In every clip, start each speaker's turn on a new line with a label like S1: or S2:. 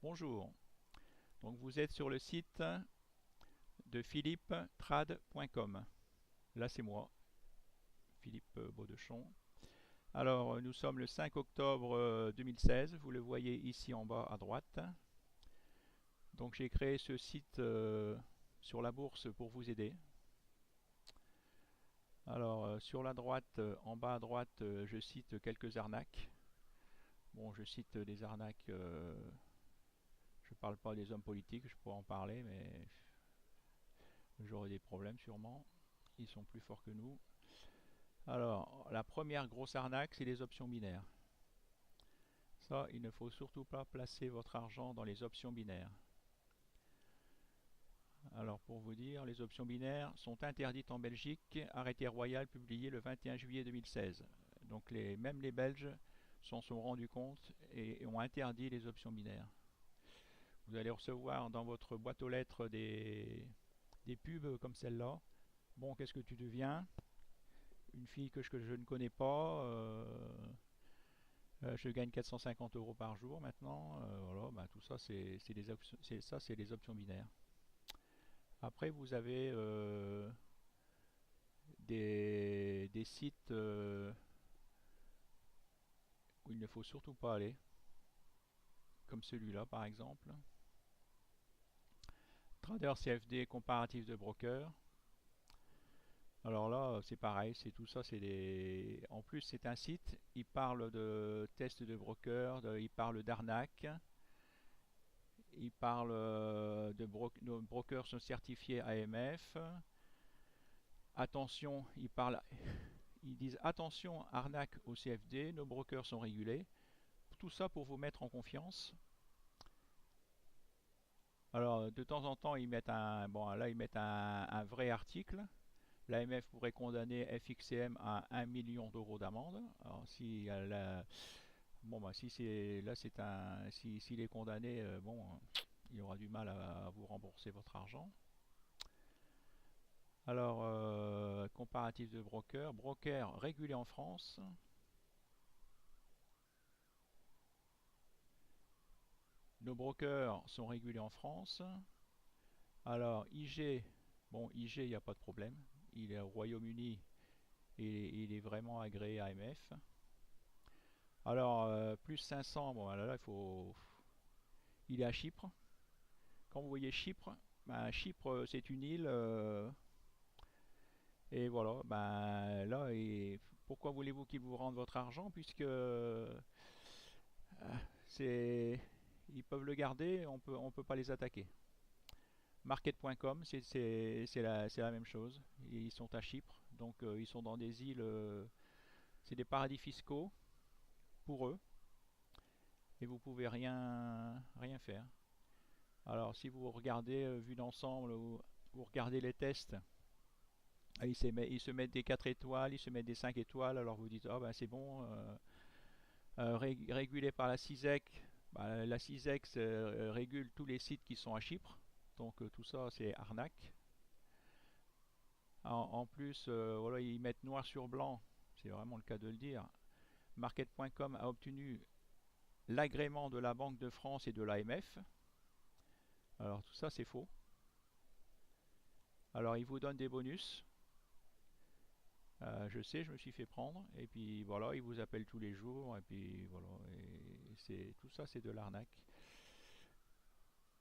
S1: Bonjour, donc vous êtes sur le site de philippetrad.com. Là c'est moi, Philippe Baudechon. Alors nous sommes le 5 octobre 2016, vous le voyez ici en bas à droite. Donc j'ai créé ce site sur la bourse pour vous aider. Alors sur la droite, en bas à droite, je cite quelques arnaques. Bon, je cite des arnaques, je parle pas des hommes politiques, je pourrais en parler, mais j'aurai des problèmes sûrement. Ils sont plus forts que nous. Alors, la première grosse arnaque, c'est les options binaires. Ça, il ne faut surtout pas placer votre argent dans les options binaires. Alors, pour vous dire, les options binaires sont interdites en Belgique, arrêté royal publié le 21 juillet 2016. Donc, même les Belges s'en sont rendus compte et ont interdit les options binaires. Vous allez recevoir dans votre boîte aux lettres des pubs comme celle-là. Bon, qu'est-ce que tu deviens? Une fille que je ne connais pas. Je gagne 450 euros par jour maintenant. Voilà, bah, tout ça, c'est des options, c'est les options binaires. Après, vous avez des sites où il ne faut surtout pas aller, comme celui-là par exemple. Trader CFD comparatif de broker. Alors là, c'est pareil, c'est tout ça, c'est des. En plus, c'est un site. Il parle de tests de broker, il parle d'arnaque. Il parle nos brokers sont certifiés AMF. Attention, ils disent attention, arnaque au CFD, nos brokers sont régulés. Tout ça pour vous mettre en confiance. Alors, de temps en temps, ils mettent un vrai article. L'AMF pourrait condamner FXCM à 1 million d'euros d'amende. Alors, si si c'est là, s'il est condamné, il aura du mal à vous rembourser votre argent. Alors, comparatif de broker. Broker régulé en France. Nos brokers sont régulés en France. Alors, IG, bon, IG, il n'y a pas de problème. Il est au Royaume-Uni et il est vraiment agréé AMF. Alors, plus 500, bon, là, il est à Chypre. Quand vous voyez Chypre, ben, Chypre, c'est une île. Et voilà, ben là, pourquoi voulez-vous qu'ils vous rendent votre argent puisque c'est, ils peuvent le garder, on peut pas les attaquer. Market.com, c'est la même chose. Ils sont à Chypre, donc ils sont dans des îles, c'est des paradis fiscaux pour eux, et vous pouvez rien faire. Alors si vous regardez vue d'ensemble, vous regardez les tests, ils se mettent des 4 étoiles, ils se mettent des 5 étoiles, alors vous dites, ah ben c'est bon, régulé par la CISEC. Bah, la CISEC régule tous les sites qui sont à Chypre, donc tout ça c'est arnaque. En plus, voilà, ils mettent noir sur blanc, c'est vraiment le cas de le dire. Market.com a obtenu l'agrément de la Banque de France et de l'AMF. Alors tout ça c'est faux. Alors ils vous donnent des bonus. Je sais, je me suis fait prendre. Et puis voilà, ils vous appellent tous les jours. Et puis voilà, tout ça c'est de l'arnaque.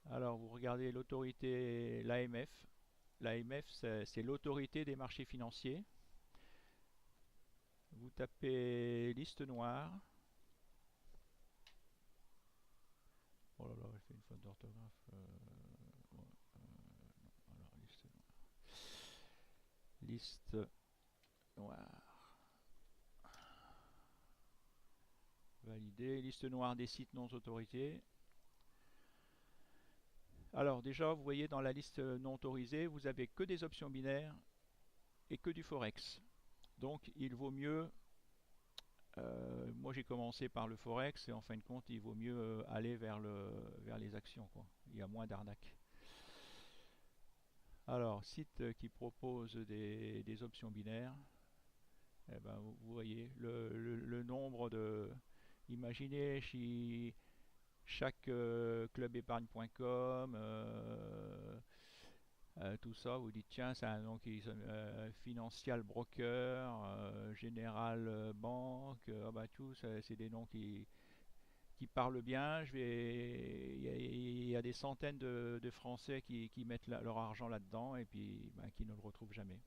S1: Alors vous regardez l'autorité, l'AMF. L'AMF c'est l'autorité des marchés financiers. Vous tapez liste noire. Oh là là, j'ai fait une faute d'orthographe. Ouais, alors, liste noire. Liste noire. Validé. Liste noire des sites non autorisés. Alors déjà, vous voyez dans la liste non autorisée, vous avez que des options binaires et que du forex. Donc il vaut mieux, moi j'ai commencé par le forex et en fin de compte il vaut mieux aller vers les actions quoi. Il y a moins d'arnaques. Alors site qui propose des options binaires, eh ben, vous voyez le nombre de, imaginez chaque clubeépargne.com, tout ça, vous dites tiens, c'est un nom qui Financial Broker, Général Banque, ah bah tout, c'est des noms qui parlent bien. Il y a des centaines de Français qui mettent leur argent là-dedans et puis bah, qui ne le retrouvent jamais.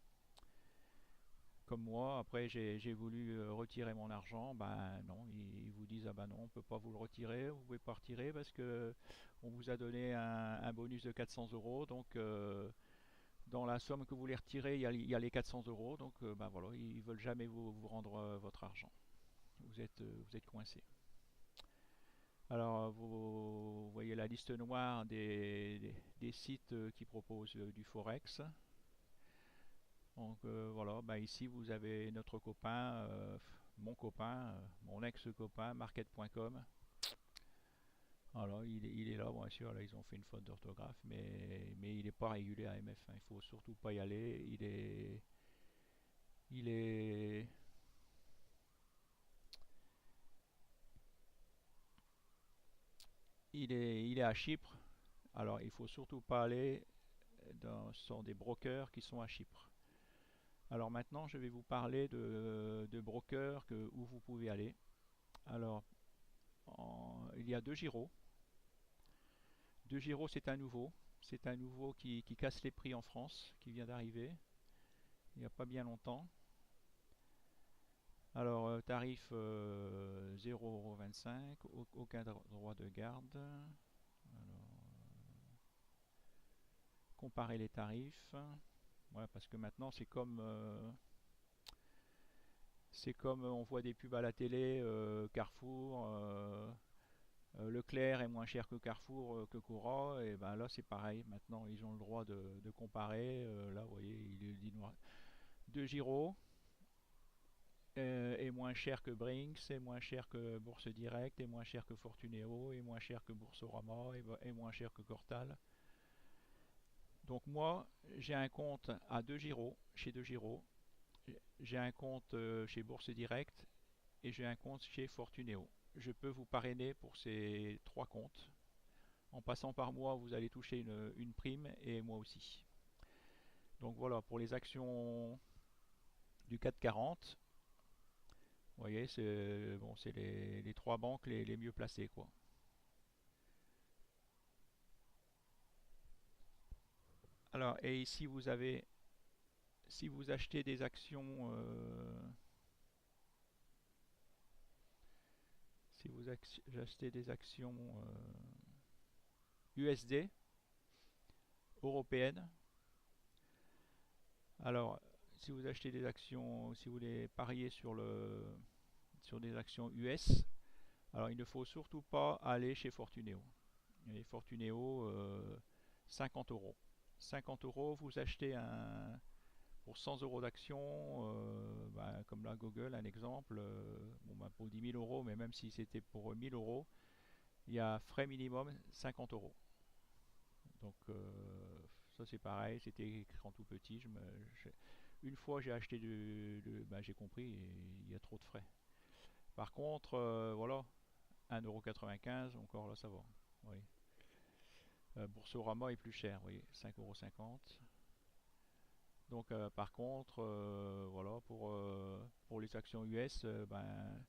S1: Comme moi, après j'ai voulu retirer mon argent, ben non, ils vous disent ah ben non, on peut pas vous le retirer, vous pouvez pas retirer parce que on vous a donné un bonus de 400 euros, donc dans la somme que vous voulez retirer, il y a les 400 euros, donc ben voilà, ils veulent jamais vous rendre votre argent. Vous êtes coincé. Alors vous voyez la liste noire des sites qui proposent du forex. Donc voilà, bah ici vous avez notre copain, mon copain, mon ex-copain, market.com. Voilà, il est là, bien sûr, là ils ont fait une faute d'orthographe, mais il n'est pas régulé à AMF, hein, il faut surtout pas y aller. Il est, il est à Chypre, alors il faut surtout pas aller ce sont des brokers qui sont à Chypre. Alors maintenant, je vais vous parler de brokers où vous pouvez aller. Alors, il y a deux gyros. De Giro, c'est un nouveau. C'est un nouveau qui casse les prix en France, qui vient d'arriver il n'y a pas bien longtemps. Alors, tarif 0,25 €, aucun droit de garde. Alors, comparer les tarifs. Ouais, parce que maintenant, c'est comme on voit des pubs à la télé, Carrefour, Leclerc est moins cher que Carrefour, que Cora, et ben là c'est pareil. Maintenant, ils ont le droit de comparer. Là, vous voyez, il dit noir. De Giro est moins cher que Brinks, est moins cher que Bourse Direct, est moins cher que Fortuneo, est moins cher que Boursorama, est moins cher que Cortal. Donc moi, j'ai un compte à De Giro, chez De Giro, j'ai un compte chez Bourse Direct et j'ai un compte chez Fortuneo. Je peux vous parrainer pour ces trois comptes. En passant par moi, vous allez toucher une prime et moi aussi. Donc voilà, pour les actions du CAC 40, vous voyez, c'est bon, c'est les trois banques les mieux placées, quoi. Alors, et ici vous avez, si vous achetez des actions, si vous achetez des actions USD européennes, alors si vous achetez des actions, si vous voulez parier sur des actions US, alors il ne faut surtout pas aller chez Fortuneo. Et Fortuneo, 50 euros. 50 euros, vous achetez pour 100 euros d'action, bah, comme là Google, un exemple, bon, bah, pour 10 000 euros, mais même si c'était pour 1000 euros, il y a frais minimum 50 euros. Donc ça c'est pareil, c'était écrit en tout petit. Une fois j'ai acheté bah, j'ai compris, il y a trop de frais. Par contre, voilà, 1,95 €, encore là ça va. Oui. Boursorama est plus cher, oui, 5,50 €. Donc par contre, voilà, pour les actions US, ben,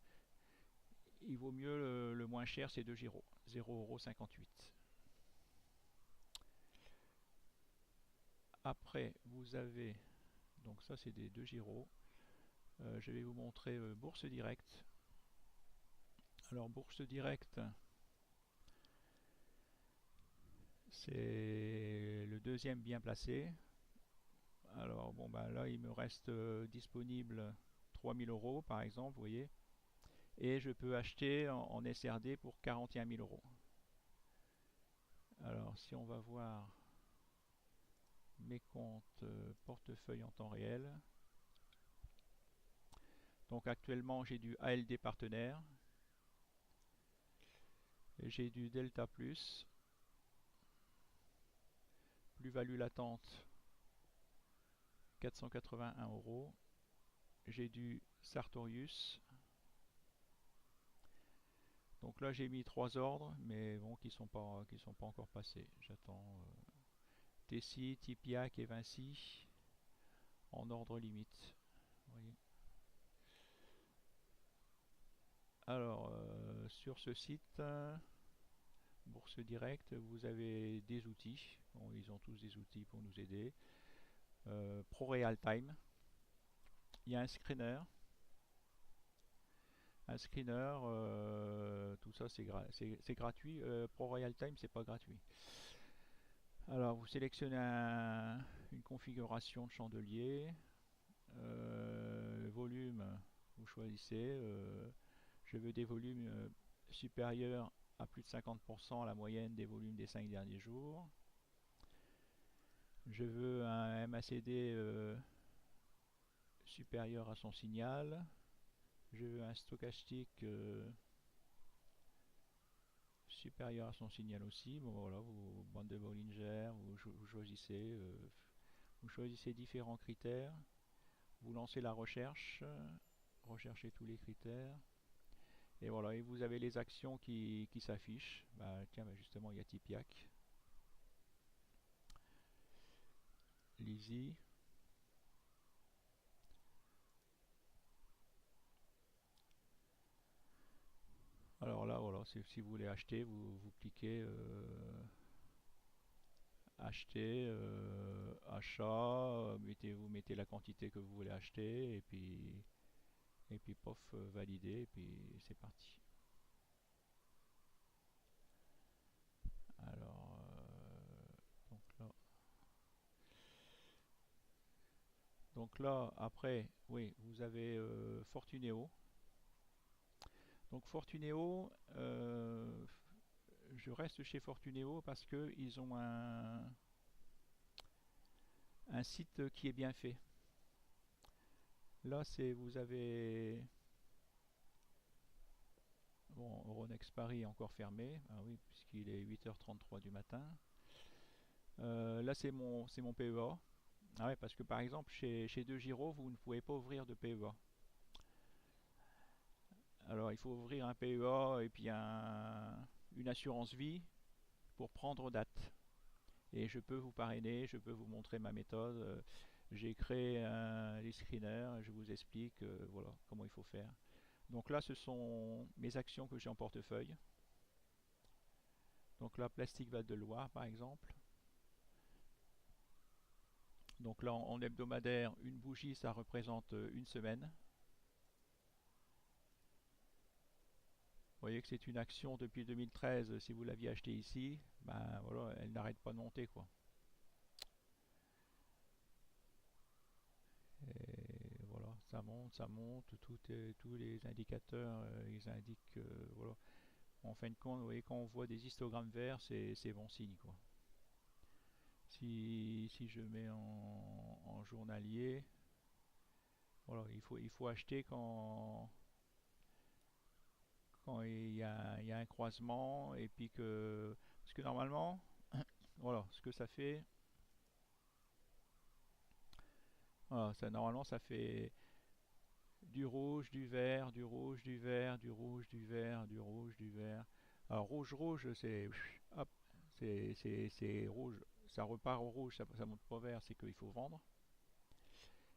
S1: il vaut mieux le moins cher, c'est 2 Giro, 0,58 €. Après, vous avez, donc ça c'est des 2 Giro. Je vais vous montrer Bourse Directe. Alors Bourse Directe, c'est le deuxième bien placé. Alors bon ben là il me reste disponible 3000 euros par exemple, vous voyez. Et je peux acheter en SRD pour 41 000 euros. Alors si on va voir mes comptes portefeuille en temps réel, donc actuellement j'ai du ALD partenaire, j'ai du Delta Plus, plus-value latente 481 euros, j'ai du Sartorius Donc là j'ai mis 3 ordres, mais bon, qui sont pas encore passés. J'attends Tessie, Tipiac et Vinci en ordre limite. Vous voyez. Alors sur ce site Bourse Direct, vous avez des outils. Bon, ils ont tous des outils pour nous aider. Pro Real Time. Il y a un screener. Tout ça c'est gratuit. Pro Royal Time, c'est pas gratuit. Alors, vous sélectionnez une configuration de chandelier. Volume, vous choisissez. Je veux des volumes supérieurs à plus de 50% à la moyenne des volumes des 5 derniers jours. Je veux un MACD supérieur à son signal. Je veux un stochastique supérieur à son signal aussi. Bon voilà, vous bande de Bollinger, vous choisissez différents critères, vous lancez la recherche, recherchez tous les critères, et voilà, et vous avez les actions qui s'affichent. Bah, tiens, bah justement, il y a Tipiac, Lizzy. Alors là, voilà, si vous voulez acheter, vous cliquez acheter, achat, vous mettez la quantité que vous voulez acheter, et puis pof, valider, et puis c'est parti. Alors, donc là, après, oui, vous avez Fortuneo. Donc Fortuneo, je reste chez Fortuneo parce que ils ont un site qui est bien fait. Là, vous avez, bon, Euronext Paris est encore fermé, ah oui, puisqu'il est 8h33 du matin. Là, c'est mon PEA. Ah ouais, parce que par exemple, chez De Giro, vous ne pouvez pas ouvrir de PEA. Alors, il faut ouvrir un PEA et puis une assurance vie pour prendre date. Et je peux vous parrainer, je peux vous montrer ma méthode. J'ai créé les screeners, je vous explique voilà, comment il faut faire. Donc là, ce sont mes actions que j'ai en portefeuille. Donc là, Plastique Val de Loire, par exemple. Donc là, en hebdomadaire, une bougie, ça représente une semaine. Vous voyez que c'est une action depuis 2013. Si vous l'aviez achetée ici, ben voilà, elle n'arrête pas de monter, quoi. Et voilà, ça monte, tous les indicateurs, ils indiquent, voilà. En fin de compte, vous voyez, quand on voit des histogrammes verts, c'est bon signe, quoi. Si je mets en journalier, voilà, il faut acheter quand il y a un croisement, et puis parce que normalement, voilà, ce que ça fait, voilà, normalement, ça fait du rouge, du vert, du rouge, du vert, du rouge, du vert, du rouge, du vert. Alors rouge, c'est hop, c'est rouge, ça repart au rouge, ça monte pas vert, c'est qu'il faut vendre.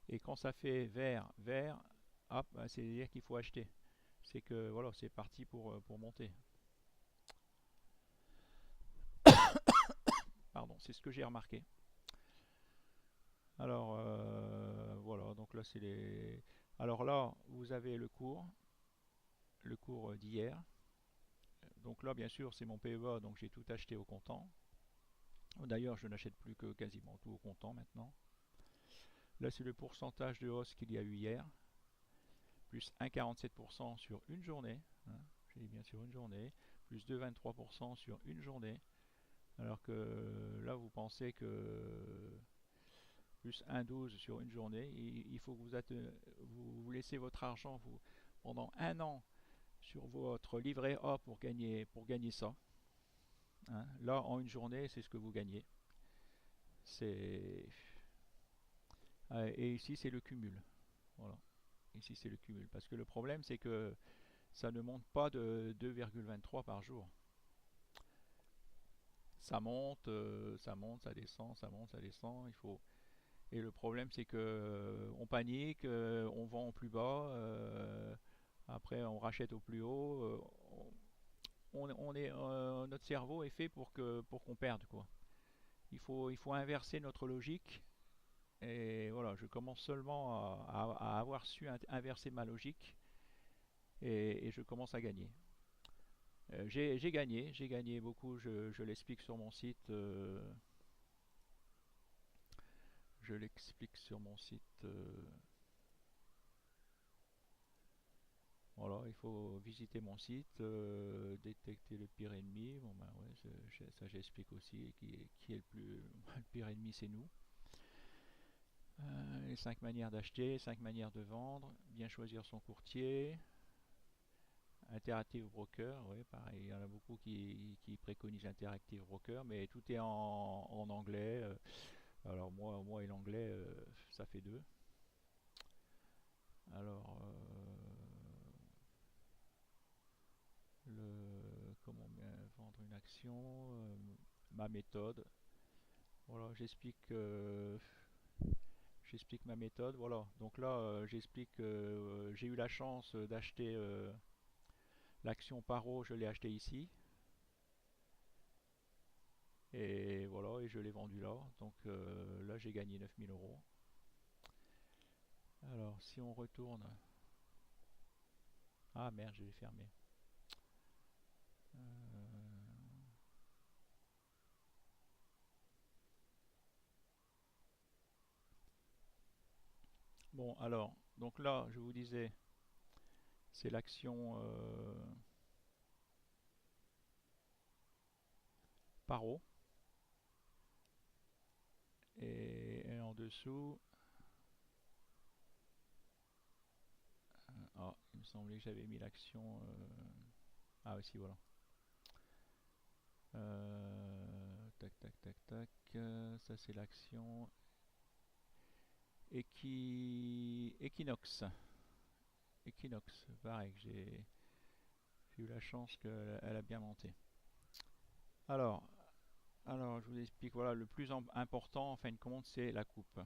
S1: Et quand ça fait vert, vert, hop, ben, c'est-à-dire qu'il faut acheter. C'est que voilà, c'est parti pour monter. Pardon, c'est ce que j'ai remarqué. Alors voilà, donc là c'est les. Alors là, vous avez le cours d'hier. Donc là, bien sûr, c'est mon PEA, donc j'ai tout acheté au comptant. D'ailleurs, je n'achète plus que quasiment tout au comptant maintenant. Là, c'est le pourcentage de hausse qu'il y a eu hier, plus 1,47% sur une journée. Hein, j'ai dit bien sur une journée, plus 2,23% sur une journée. Alors que là, vous pensez que plus 1,12 sur une journée, il faut que vous laissez votre argent pendant un an sur votre livret A pour gagner ça. Hein. Là, en une journée, c'est ce que vous gagnez. C'est et ici, c'est le cumul. Voilà. Ici, c'est le cumul. Parce que le problème, c'est que ça ne monte pas de 2,23 par jour. Ça monte, ça monte, ça descend, ça monte, ça descend. Et le problème, c'est que on panique, on vend au plus bas, après on rachète au plus haut. Notre cerveau est fait pour qu'on perde quoi. Il faut inverser notre logique. Et voilà, je commence seulement à avoir su inverser ma logique et je commence à gagner. J'ai gagné beaucoup. Je l'explique sur mon site. Je l'explique sur mon site. Voilà, il faut visiter mon site, détecter le pire ennemi. Bon ben ouais, ça j'explique aussi. Qui est le plus le pire ennemi, c'est nous. Les 5 manières d'acheter, 5 manières de vendre, bien choisir son courtier, Interactive Broker, oui, pareil, il y en a beaucoup qui préconisent Interactive Broker, mais tout est en anglais. Alors moi et l'anglais, ça fait deux. Alors, comment bien vendre une action, ma méthode. Voilà, j'explique ma méthode. Voilà, donc là, j'explique que j'ai eu la chance d'acheter l'action Paro, je l'ai acheté ici. Et voilà, et je l'ai vendu là. Donc là, j'ai gagné 9 000 euros. Alors, si on retourne. Ah merde, je l'ai fermé. Bon, alors, donc là, je vous disais, c'est l'action Paro. Et en dessous. Ah, il me semblait que j'avais mis l'action. Ah, aussi, voilà. Tac, tac, tac, tac. Ça, c'est l'action Equinox. Equinox, pareil, j'ai eu la chance qu'elle a bien monté. Alors, alors, je vous explique, voilà, le plus important en fin de compte, c'est la coupe.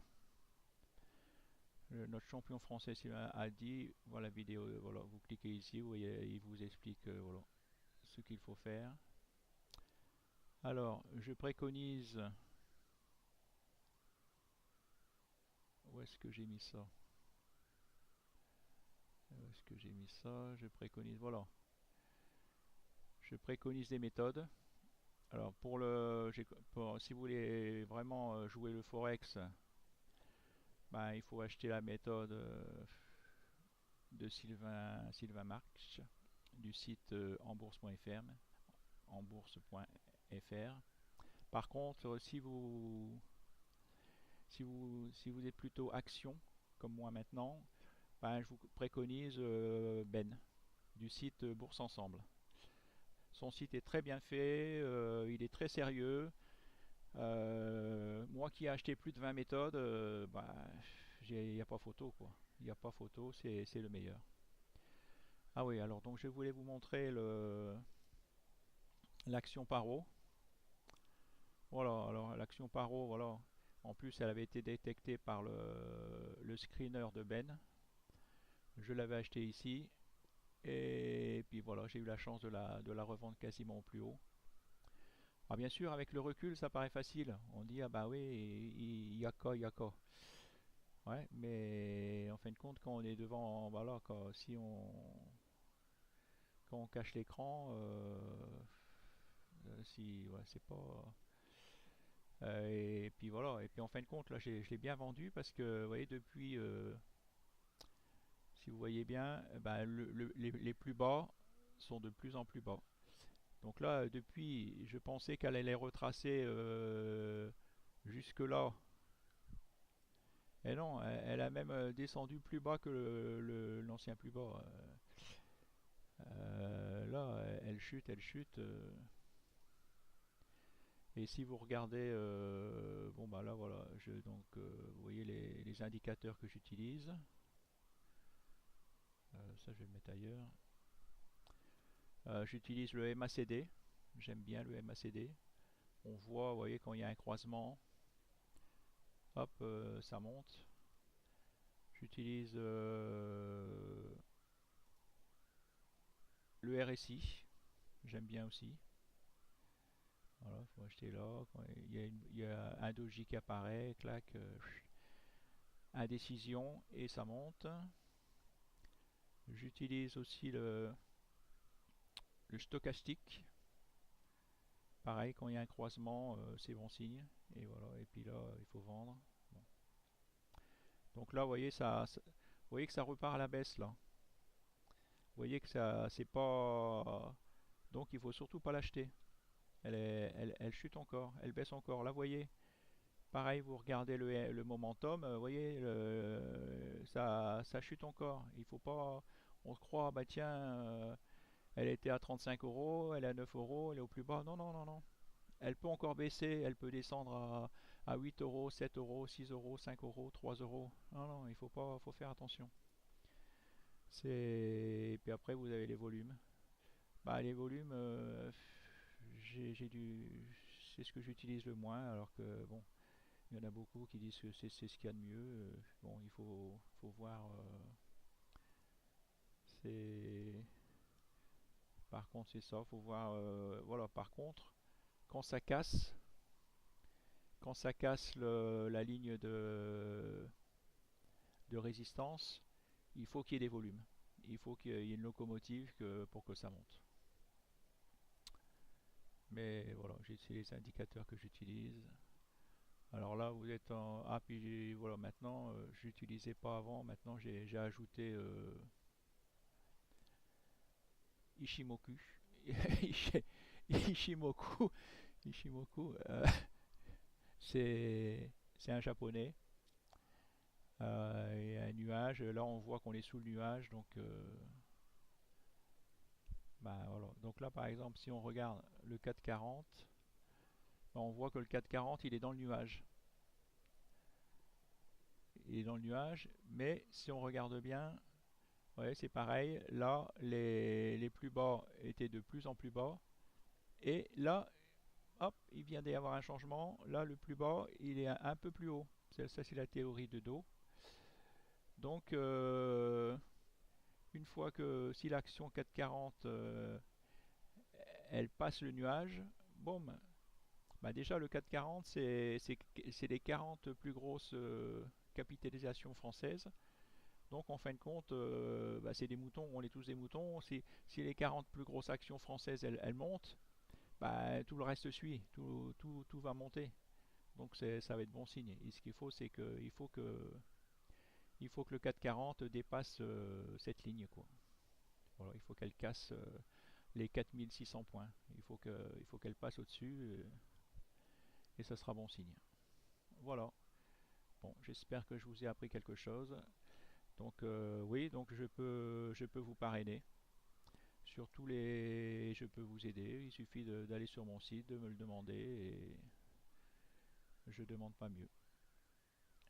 S1: Notre champion français Sylvain a dit, voilà la vidéo, voilà, vous cliquez ici, vous voyez, il vous explique voilà, ce qu'il faut faire. Alors, je préconise, où est-ce que j'ai mis ça? Où est-ce que j'ai mis ça? Je préconise, voilà, je préconise des méthodes. Alors, si vous voulez vraiment jouer le forex, ben, il faut acheter la méthode de Sylvain Marx du site enbourse.fr. Par contre, si vous êtes plutôt action, comme moi maintenant, ben, je vous préconise Ben du site Bourse Ensemble. Son site est très bien fait, il est très sérieux. Moi qui ai acheté plus de 20 méthodes, ben, il n'y a pas photo quoi. Il n'y a pas photo, c'est le meilleur. Ah oui, alors donc je voulais vous montrer l'action Paro. Voilà, alors l'action Paro, voilà. En plus, elle avait été détectée par le screener de Ben. Je l'avais acheté ici. Et puis voilà, j'ai eu la chance de la revendre quasiment au plus haut. Alors bien sûr, avec le recul, ça paraît facile. On dit, ah bah oui, il y a quoi, il y a quoi. Ouais, mais en fin de compte, quand on est devant, voilà, quand on cache l'écran, si, ouais, c'est pas. Et puis voilà, et puis en fin de compte, là, je l'ai bien vendu parce que, vous voyez, depuis, si vous voyez bien, ben, les plus bas sont de plus en plus bas. Donc là, depuis, je pensais qu'elle allait retracer jusque là. Et non, elle a même descendu plus bas que l'ancien plus bas. Là, elle chute, elle chute. Et si vous regardez, bon bah là voilà, donc vous voyez les indicateurs que j'utilise. Ça, je vais le mettre ailleurs. J'utilise le MACD, j'aime bien le MACD. On voit, vous voyez, quand il y a un croisement, hop, ça monte. J'utilise le RSI, j'aime bien aussi. Voilà, il faut acheter là. Quand il y a un doji qui apparaît, clac, indécision et ça monte. J'utilise aussi le stochastique. Pareil, quand il y a un croisement, c'est bon signe. Et voilà, et puis là, il faut vendre. Bon. Donc là, vous voyez, vous voyez que ça repart à la baisse là. Vous voyez que ça, c'est pas. Donc il faut surtout pas l'acheter. Elle chute encore, elle baisse encore. Là, vous voyez, pareil, vous regardez le momentum, vous voyez, ça chute encore. Il faut pas. On se croit, bah tiens, elle était à 35 euros, elle est à 9 euros, elle est au plus bas. Non, non, non, non. Elle peut encore baisser, elle peut descendre à 8 euros, 7 euros, 6 euros, 5 euros, 3 euros. Non, non, il faut pas, faut faire attention. Et puis après, vous avez les volumes. Bah, les volumes, j'ai dû, c'est ce que j'utilise le moins, alors que bon, il y en a beaucoup qui disent que c'est ce qu'il y a de mieux. Bon, faut voir. C'est, par contre, c'est ça, faut voir. Voilà, par contre, quand ça casse, quand ça casse la ligne de résistance, il faut qu'il y ait des volumes. Il faut qu'il y ait une locomotive pour que ça monte. Mais voilà, c'est les indicateurs que j'utilise. Alors là, vous êtes en. Ah, puis voilà, maintenant, je l'utilisais pas avant. Maintenant, j'ai ajouté Ishimoku. Ishimoku. Ishimoku. C'est un japonais. Il y a un nuage. Là, on voit qu'on est sous le nuage. Donc, bah, voilà. Donc là, par exemple, si on regarde le 440, bah, on voit que le 440, il est dans le nuage. Il est dans le nuage. Mais si on regarde bien, ouais, c'est pareil. Là, les plus bas étaient de plus en plus bas. Et là, hop, il vient d'y avoir un changement. Là, le plus bas, il est un peu plus haut. Ça, c'est la théorie de dos. Donc, une fois que si l'action 440, elle passe le nuage, boum, bah déjà le 440, c'est les 40 plus grosses capitalisations françaises. Donc en fin de compte, bah, c'est des moutons, on est tous des moutons. Si les 40 plus grosses actions françaises, elles montent, bah, tout le reste suit, tout va monter. Donc ça va être bon signe. Et ce qu'il faut, c'est il faut que le 440 dépasse cette ligne, quoi. Voilà, il faut qu'elle casse les 4600 points. Il faut qu'elle passe au-dessus et ça sera bon signe. Voilà. Bon, j'espère que je vous ai appris quelque chose. Donc oui, donc je peux vous parrainer. Sur tous les, je peux vous aider. Il suffit d'aller sur mon site, de me le demander et je demande pas mieux.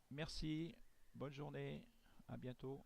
S1: Merci, bonne journée, à bientôt.